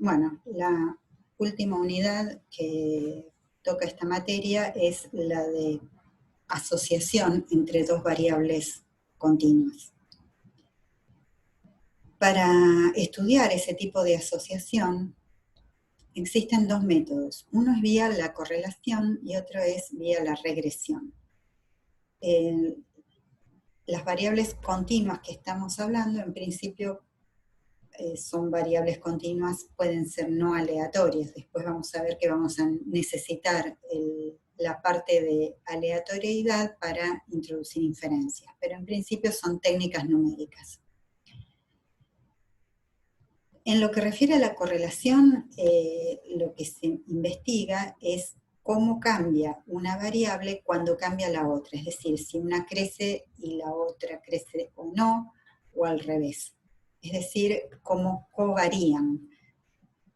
Bueno, la última unidad que toca esta materia es la de asociación entre dos variables continuas. Para estudiar ese tipo de asociación existen dos métodos. Uno es vía la correlación y otro es vía la regresión. Las variables continuas que estamos hablando, en principio, son variables continuas, pueden ser no aleatorias. Después vamos a ver que vamos a necesitar la parte de aleatoriedad para introducir inferencias, pero en principio son técnicas numéricas. En lo que refiere a la correlación, lo que se investiga es cómo cambia una variable cuando cambia la otra, es decir, si una crece y la otra crece o no, o al revés. Es decir, cómo covarían.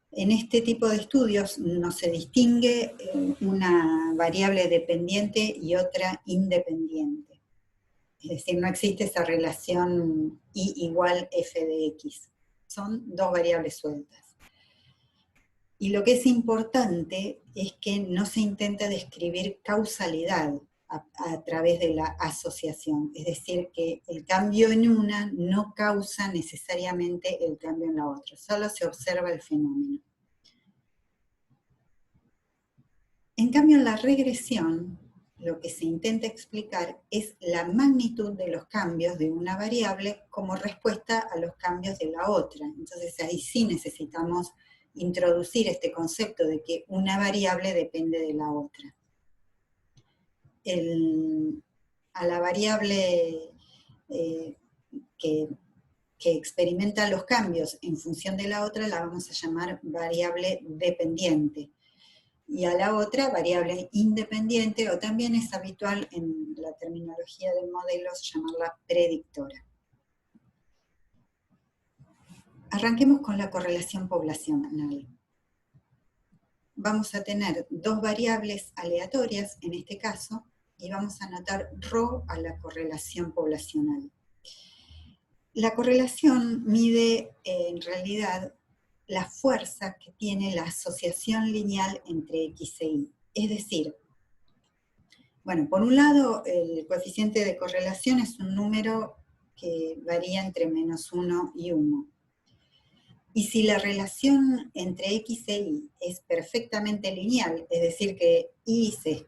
En este tipo de estudios no se distingue una variable dependiente y otra independiente. Es decir, no existe esa relación y igual f de x. Son dos variables sueltas. Y lo que es importante es que no se intenta describir causalidad a través de la asociación. Es decir, que el cambio en una no causa necesariamente el cambio en la otra, solo se observa el fenómeno. En cambio, en la regresión, lo que se intenta explicar es la magnitud de los cambios de una variable como respuesta a los cambios de la otra. Entonces ahí sí necesitamos introducir este concepto de que una variable depende de la otra. A la variable que experimenta los cambios en función de la otra la vamos a llamar variable dependiente. Y a la otra, variable independiente, o también es habitual en la terminología de modelos llamarla predictora. Arranquemos con la correlación poblacional. Vamos a tener dos variables aleatorias, en este caso, y vamos a anotar ρ a la correlación poblacional. La correlación mide, en realidad, la fuerza que tiene la asociación lineal entre X e Y. Es decir, bueno, por un lado, el coeficiente de correlación es un número que varía entre -1 y 1. Y si la relación entre X e Y es perfectamente lineal, es decir, que Y se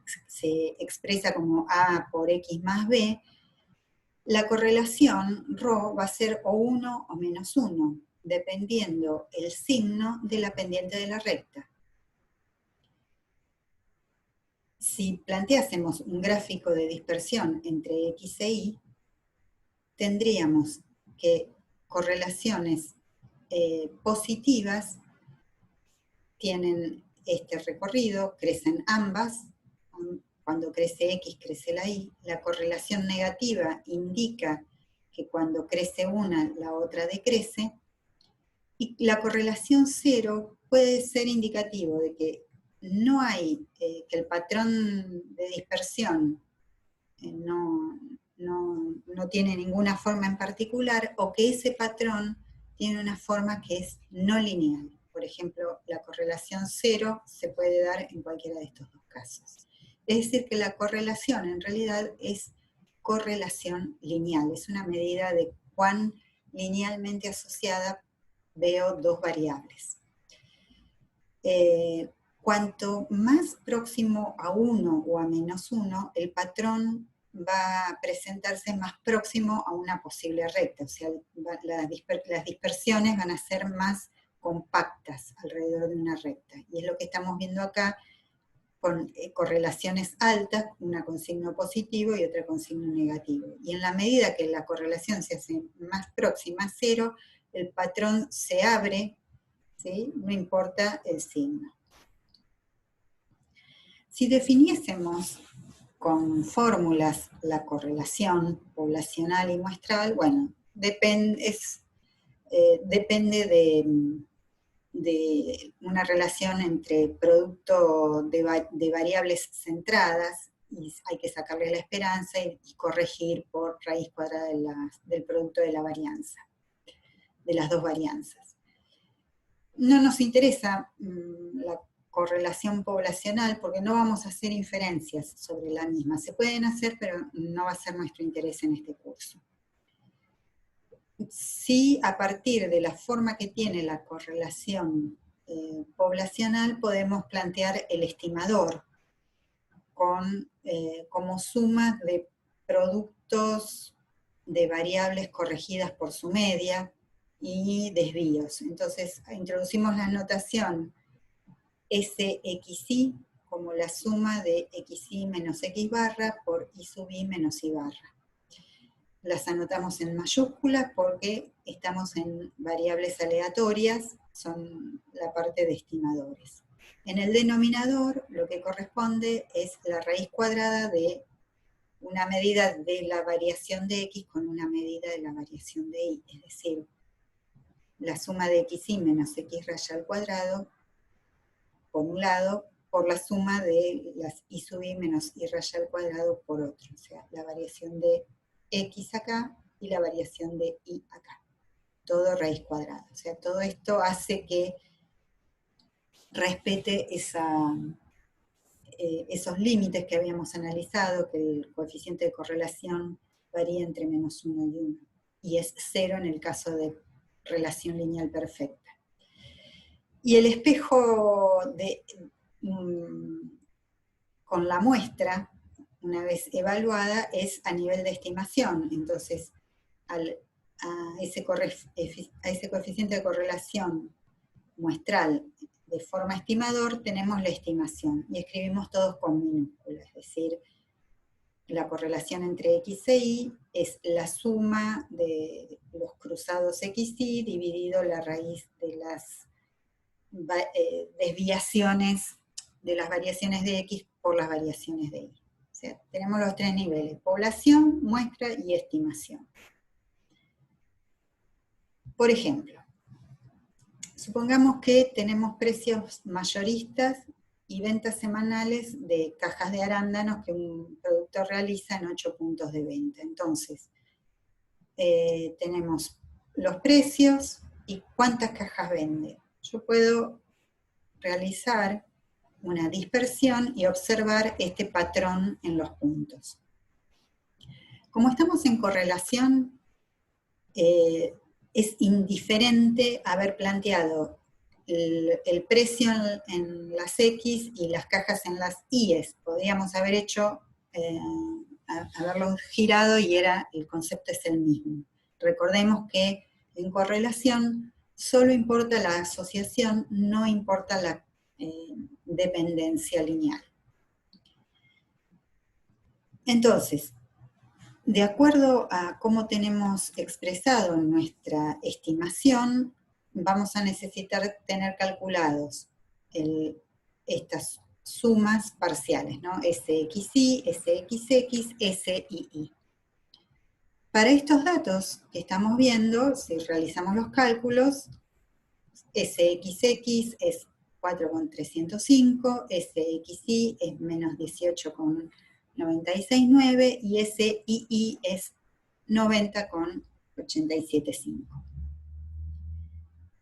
expresa como A por X más B, la correlación ρ va a ser o 1 o -1, dependiendo el signo de la pendiente de la recta. Si planteásemos un gráfico de dispersión entre X e Y, tendríamos que correlaciones positivas tienen este recorrido, crecen ambas, cuando crece X crece la Y. La correlación negativa indica que cuando crece una, la otra decrece, y la correlación cero puede ser indicativo de que no hay, que el patrón de dispersión no tiene ninguna forma en particular, o que ese patrón tiene una forma que es no lineal. Por ejemplo, la correlación cero se puede dar en cualquiera de estos dos casos. Es decir, que la correlación en realidad es correlación lineal, es una medida de cuán linealmente asociada veo dos variables. Cuanto más próximo a 1 o a -1, el patrón va a presentarse más próximo a una posible recta, o sea, las dispersiones van a ser más compactas alrededor de una recta. Y es lo que estamos viendo acá con correlaciones altas, una con signo positivo y otra con signo negativo. Y en la medida que la correlación se hace más próxima a cero, el patrón se abre, ¿sí? No importa el signo. Si definiésemos con fórmulas la correlación poblacional y muestral, bueno, depende de una relación entre producto de variables centradas, y hay que sacarle la esperanza y corregir por raíz cuadrada del producto de la varianza, de las dos varianzas. no nos interesa la correlación poblacional porque no vamos a hacer inferencias sobre la misma. Se pueden hacer, pero no va a ser nuestro interés en este curso. Sí, a partir de la forma que tiene la correlación poblacional, podemos plantear el estimador como suma de productos de variables corregidas por su media y desvíos. Entonces, introducimos la notación SXI como la suma de XI menos X barra por I sub I menos I barra. Las anotamos en mayúsculas porque estamos en variables aleatorias, son la parte de estimadores. En el denominador lo que corresponde es la raíz cuadrada de una medida de la variación de X con una medida de la variación de Y, es decir, la suma de XI menos X raya al cuadrado, por un lado, por la suma de las I sub I menos I raya al cuadrado por otro, o sea, la variación de X acá y la variación de Y acá. Todo raíz cuadrada. O sea, todo esto hace que respete esos límites que habíamos analizado, que el coeficiente de correlación varía entre -1 y 1, y es 0 en el caso de relación lineal perfecta. Y el espejo con la muestra, una vez evaluada, es a nivel de estimación. Entonces, a ese coeficiente de correlación muestral de forma estimador, tenemos la estimación, y escribimos todos con minúsculas, es decir, la correlación entre X e Y es la suma de los cruzados XY dividido la raíz de las desviaciones de las variaciones de X por las variaciones de Y. O sea, tenemos los tres niveles: población, muestra y estimación. Por ejemplo, supongamos que tenemos precios mayoristas y ventas semanales de cajas de arándanos que un productor realiza en 8 puntos de venta. Entonces, tenemos los precios y cuántas cajas vende. Yo puedo realizar una dispersión y observar este patrón en los puntos. Como estamos en correlación, es indiferente haber planteado el precio en las X y las cajas en las Y. Podríamos haber hecho, haberlo girado y el concepto es el mismo. Recordemos que en correlación solo importa la asociación, no importa la dependencia lineal. Entonces, de acuerdo a cómo tenemos expresado nuestra estimación, vamos a necesitar tener calculados estas sumas parciales, ¿no? SXY, SXX, SIY. Para estos datos que estamos viendo, si realizamos los cálculos, SXX es 4,305, SXY es menos 18,969 y SIY es 90,875.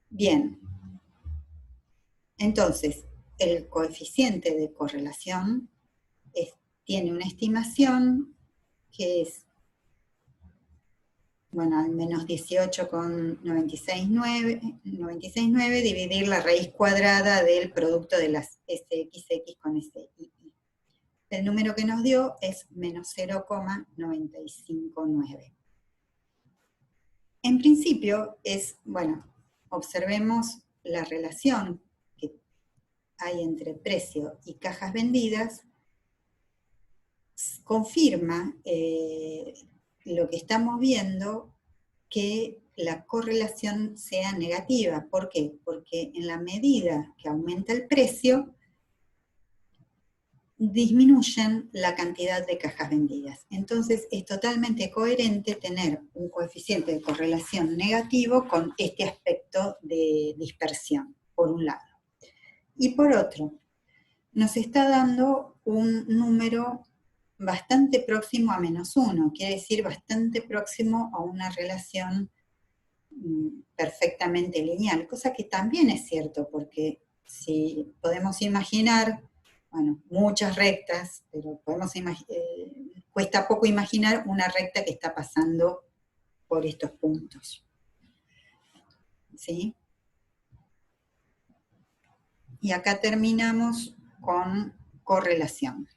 Bien, entonces el coeficiente de correlación tiene una estimación que es, bueno, al menos 18,969 dividir la raíz cuadrada del producto de las SXX con SIY. El número que nos dio es menos 0,959. En principio observemos la relación que hay entre precio y cajas vendidas, confirma lo que estamos viendo, que la correlación sea negativa. ¿Por qué? Porque en la medida que aumenta el precio, disminuyen la cantidad de cajas vendidas. Entonces es totalmente coherente tener un coeficiente de correlación negativo con este aspecto de dispersión, por un lado. Y por otro, nos está dando un número bastante próximo a -1, quiere decir bastante próximo a una relación perfectamente lineal, cosa que también es cierto, porque si podemos imaginar, bueno, muchas rectas, pero cuesta poco imaginar una recta que está pasando por estos puntos. ¿Sí? Y acá terminamos con correlación.